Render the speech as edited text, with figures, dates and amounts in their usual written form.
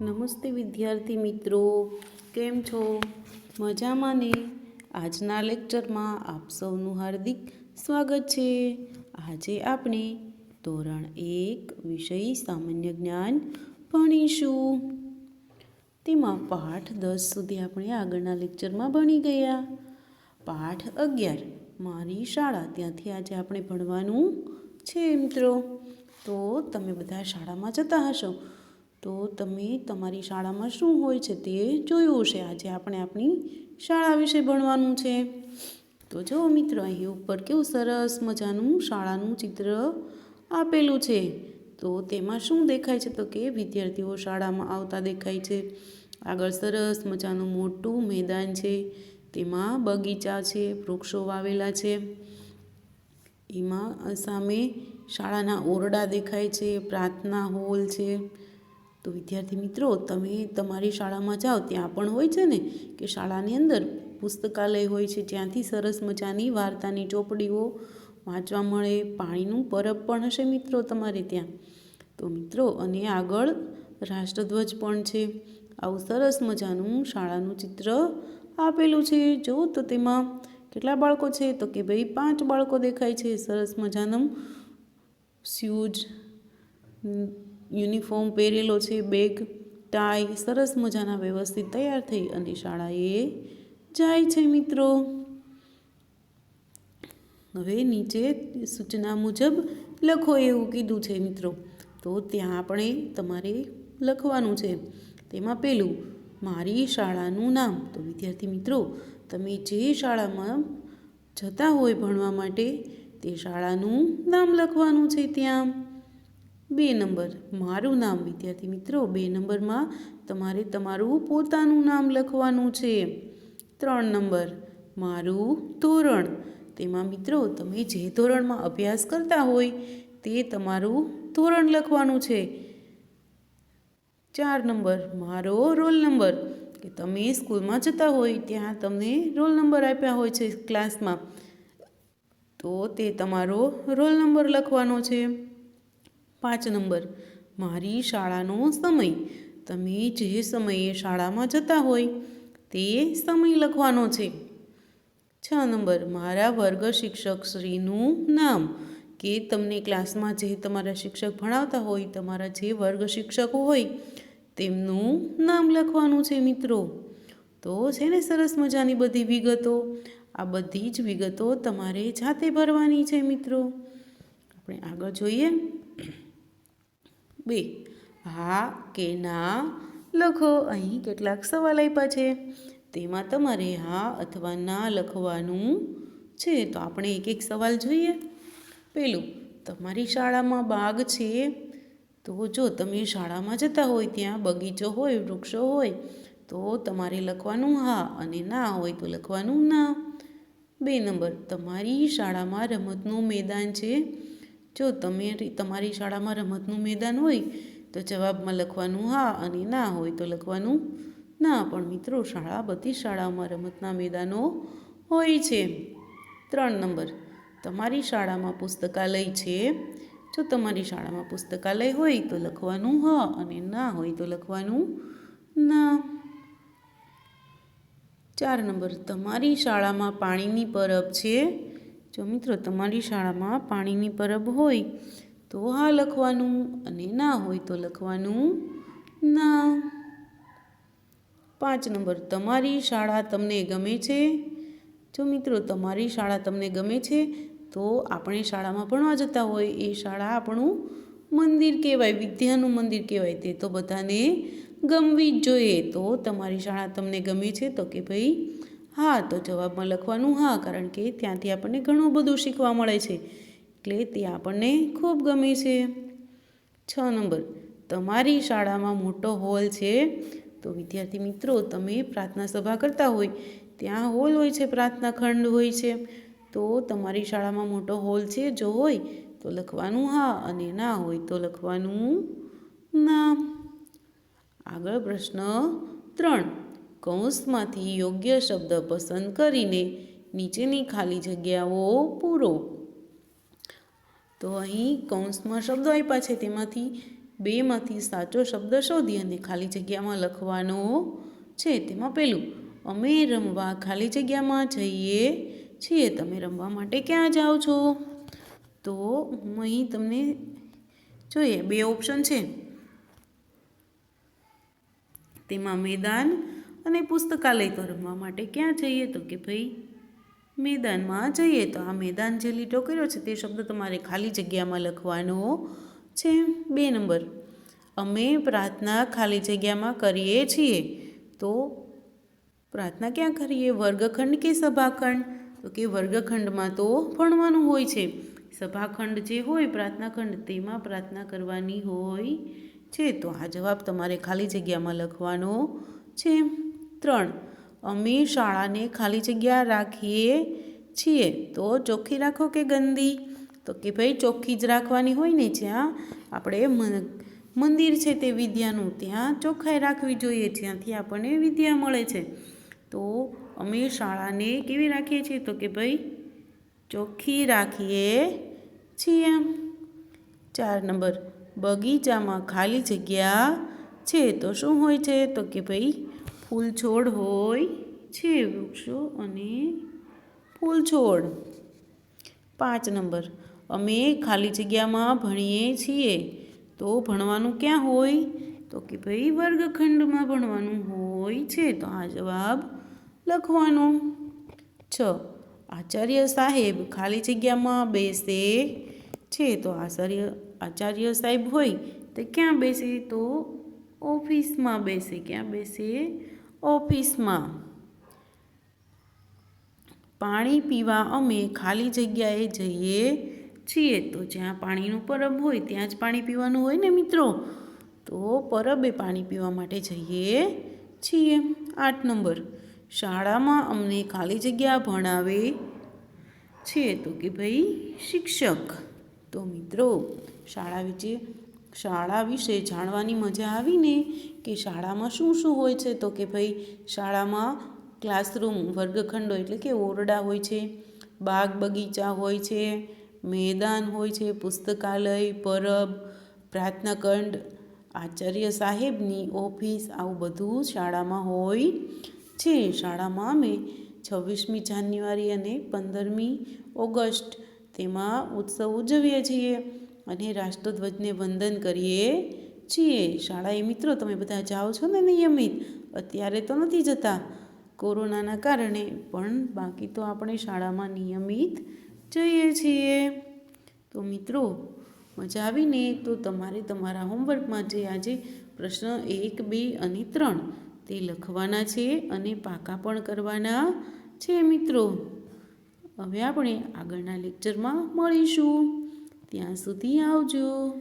નમસ્તે વિદ્યાર્થી મિત્રો, કેમ છો? મજામાં ને? આજના લેક્ચરમાં આપ સૌનું હાર્દિક સ્વાગત છે. આજે આપણે ધોરણ 1 વિષય સામાન્ય જ્ઞાન ભણીશું. તેમાં પાઠ 10 સુધી આપણે આગળના લેક્ચરમાં ભણી ગયા. પાઠ 11 મારી શાળા, ત્યાંથી આજે આપણે ભણવાનું છે મિત્રો. તો તમે બધા શાળામાં જતા હશો તો તમે તમારી શાળામાં શું હોય છે તે જોયું હશે. આજે આપણે આપણી શાળા વિશે ભણવાનું છે. તો જો મિત્રો, અહીં ઉપર કેવું સરસ મજાનું શાળાનું ચિત્ર આપેલું છે. તો તેમાં શું દેખાય છે તો કે વિદ્યાર્થીઓ શાળામાં આવતા દેખાય છે. આગળ સરસ મજાનું મોટું મેદાન છે, તેમાં બગીચા છે, વૃક્ષો વાવેલા છે. એમાં સામે શાળાના ઓરડા દેખાય છે, પ્રાર્થના હોલ છે. તો વિદ્યાર્થી મિત્રો, તમે તમારી શાળામાં જાઓ ત્યાં પણ હોય છે ને કે શાળાની અંદર પુસ્તકાલય હોય છે, જ્યાંથી સરસ મજાની વાર્તાની ચોપડીઓ વાંચવા મળે. પાણીનું પરબ પણ હશે મિત્રો તમારે ત્યાં. તો મિત્રો, અને આગળ રાષ્ટ્રધ્વજ પણ છે. આવું સરસ મજાનું શાળાનું ચિત્ર આપેલું છે. જો તો તેમાં કેટલા બાળકો છે તો કે ભાઈ 5 બાળકો દેખાય છે. સરસ મજાનું શૂઝ, યુનિફોર્મ પહેરેલો છે, બેગ, ટાઈ સરસ મજાના વ્યવસ્થિત તૈયાર થઈ અને શાળાએ જાય છે મિત્રો. હવે નીચે સૂચના મુજબ લખો એવું કીધું છે મિત્રો. તો ત્યાં આપણે તમારે લખવાનું છે. તેમાં પહેલું, મારી શાળાનું નામ. તો વિદ્યાર્થી મિત્રો, તમે જે શાળામાં જતા હોય ભણવા માટે તે શાળાનું નામ લખવાનું છે ત્યાં. 2 નંબર, મારું નામ. વિદ્યાર્થી મિત્રો, 2 નંબરમાં તમારે તમારું પોતાનું નામ લખવાનું છે. 3 નંબર, મારું ધોરણ. તેમાં મિત્રો તમે જે ધોરણમાં અભ્યાસ કરતા હોય તે તમારું ધોરણ લખવાનું છે. 4 નંબર, મારો રોલ નંબર. કે તમે સ્કૂલમાં જતા હોય ત્યાં તમને રોલ નંબર આપ્યા હોય છે ક્લાસમાં, તો તે તમારો રોલ નંબર લખવાનો છે. 5 નંબર, મારી શાળાનો સમય. તમે જે સમયે શાળામાં જતા હોય તે સમય લખવાનો છે. 6 નંબર, મારા વર્ગ શિક્ષકશ્રીનું નામ. કે તમને ક્લાસમાં જે તમારા શિક્ષક ભણાવતા હોય, તમારા જે વર્ગ શિક્ષકો હોય તેમનું નામ લખવાનું છે મિત્રો. તો છે ને સરસ મજાની બધી વિગતો. આ બધી જ વિગતો તમારે જાતે ભરવાની છે મિત્રો. આપણે આગળ જોઈએ. 2, હા કે ના લખો. અહીં કેટલાક સવાલ આપ્યા છે, તેમાં તમારે હા અથવા ના લખવાનું છે. તો આપણે એક એક સવાલ જોઈએ. પહેલું, તમારી શાળામાં બાગ છે. તો જો તમે શાળામાં જતા હોય ત્યાં બગીચો હોય, વૃક્ષો હોય તો તમારે લખવાનું હા, અને ના હોય તો લખવાનું ના. 2 નંબર, તમારી શાળામાં રમતનું મેદાન છે. જો તમારી શાળામાં રમતનું મેદાન હોય તો જવાબમાં લખવાનું હા, અને ના હોય તો લખવાનું ના. પણ મિત્રો, બધી શાળાઓમાં રમતના મેદાનો હોય છે. 3 નંબર, તમારી શાળામાં પુસ્તકાલય છે. જો તમારી શાળામાં પુસ્તકાલય હોય તો લખવાનું હા, અને ના હોય તો લખવાનું ના. 4 નંબર, તમારી શાળામાં પાણીની પરબ છે. જો મિત્રો, તમારી શાળામાં પાણીની પરબ હોય તો હા લખવાનું, અને ના હોય તો લખવાનું ના. 5 નંબર, તમારી શાળા તમને ગમે છે. જો મિત્રો, તમારી શાળા તમને ગમે છે તો આપણે શાળામાં ભણવા જતા હોય એ શાળા આપણું મંદિર કહેવાય, વિદ્યાનું મંદિર કહેવાય. તે તો બધાને ગમવી જ જોઈએ. તો તમારી શાળા તમને ગમે છે તો કે ભાઈ હા, તો જવાબમાં લખવાનું હા, કારણ કે ત્યાંથી આપણને ઘણું બધું શીખવા મળે છે, એટલે તે આપણને ખૂબ ગમે છે. 6 નંબર, તમારી શાળામાં મોટો હોલ છે. તો વિદ્યાર્થી મિત્રો, તમે પ્રાર્થના સભા કરતા હોય ત્યાં હોલ હોય છે, પ્રાર્થના ખંડ હોય છે. તો તમારી શાળામાં મોટો હોલ છે જો હોય તો લખવાનું હા, અને ના હોય તો લખવાનું ના. આગળ પ્રશ્ન 3, કૌંસમાંથી યોગ્ય શબ્દ પસંદ કરીને નીચેની ખાલી જગ્યાઓ પૂરો. તો અહીં કૌંસમાં શબ્દો આપ્યા છે, તેમાંથી બેમાંથી સાચો શબ્દ શોધી અને ખાલી જગ્યામાં લખવાનો છે. તેમાં પહેલું, અમે રમવા ખાલી જગ્યામાં જઈએ છીએ. તમે રમવા માટે ક્યાં જાઓ છો? તો હું અહીં તમને જોઈએ 2 ઓપ્શન છે. તેમાં મેદાન અને પુસ્તકાલય. તો રમવા માટે ક્યાં જઈએ? તો કે ભાઈ મેદાનમાં જઈએ. તો આ મેદાન જે લીટો કર્યો છે તે શબ્દ તમારે ખાલી જગ્યામાં લખવાનો છે. 2 નંબર, અમે પ્રાર્થના ખાલી જગ્યામાં કરીએ છીએ. તો પ્રાર્થના ક્યાં કરીએ? વર્ગખંડ કે સભાખંડ? તો કે વર્ગખંડમાં તો ભણવાનું હોય છે. સભાખંડ જે હોય પ્રાર્થનાખંડ તેમાં પ્રાર્થના કરવાની હોય છે. તો આ જવાબ તમારે ખાલી જગ્યામાં લખવાનો છે. 3, અમે શાળાને ખાલી જગ્યા રાખીએ છીએ. તો ચોખ્ખી રાખો કે ગંદી? તો કે ભાઈ ચોખ્ખી જ રાખવાની હોય ને. જ્યાં આપણે મંદિર છે તે વિદ્યાનું, ત્યાં ચોખ્ખાઈ રાખવી જોઈએ, જ્યાંથી આપણને વિદ્યા મળે છે. તો અમે શાળાને કેવી રાખીએ છીએ? તો કે ભાઈ ચોખ્ખી રાખીએ છીએ. 4 નંબર, બગીચામાં ખાલી જગ્યા છે તો શું હોય છે? તો કે ભાઈ ફૂલ છોડ હોય છે, વૃક્ષો અને ફૂલ છોડ. 5 નંબર, અમે ખાલી જગ્યામાં ભણીએ છીએ. તો ભણવાનું ક્યાં હોય? તો કે ભાઈ વર્ગખંડમાં ભણવાનું હોય છે. તો આ જવાબ લખવાનો. 6, આચાર્ય સાહેબ ખાલી જગ્યામાં બેસે છે. તો આચાર્ય સાહેબ હોય તે ક્યાં બેસે? તો ઓફિસમાં બેસે. ક્યાં બેસે? ઓફિસમાં. પાણી પીવા અમે ખાલી જગ્યાએ જઈએ છીએ. તો જ્યાં પાણીનું પરબ હોય ત્યાં જ પાણી પીવાનું હોય ને મિત્રો. તો પરબે પાણી પીવા માટે જઈએ છીએ. 8 નંબર, શાળામાં અમને ખાલી જગ્યા ભણાવે છે. તો કે ભાઈ શિક્ષક. તો મિત્રો શાળા વિશે જાણવાની મજા આવીને કે શાળામાં શું શું હોય છે? તો કે ભાઈ શાળામાં ક્લાસરૂમ, વર્ગખંડો એટલે કે ઓરડા હોય છે, બાગ બગીચા હોય છે, મેદાન હોય છે, પુસ્તકાલય, પરબ, પ્રાર્થનાખંડ, આચાર્ય સાહેબની ઓફિસ, આવું બધું શાળામાં હોય છે. શાળામાં અમે 26મી જાન્યુઆરી અને 15મી ઓગસ્ટ તેમાં ઉત્સવ ઉજવીએ છીએ અને રાષ્ટ્રધ્વજને વંદન કરીએ છીએ. શાળાએ મિત્રો તમે બધા જાઓ છો ને નિયમિત? અત્યારે તો નથી જતા કોરોનાના કારણે, પણ બાકી તો આપણે શાળામાં નિયમિત જઈએ છીએ. તો મિત્રો મજા આવીને? તો તમારે તમારા હોમવર્કમાં જે આજે પ્રશ્ન 1, 2 અને 3 તે લખવાના છે અને પાકા પણ કરવાના છે મિત્રો. હવે આપણે આગળના લેક્ચરમાં મળીશું. ત્યાં સુધી આવજો.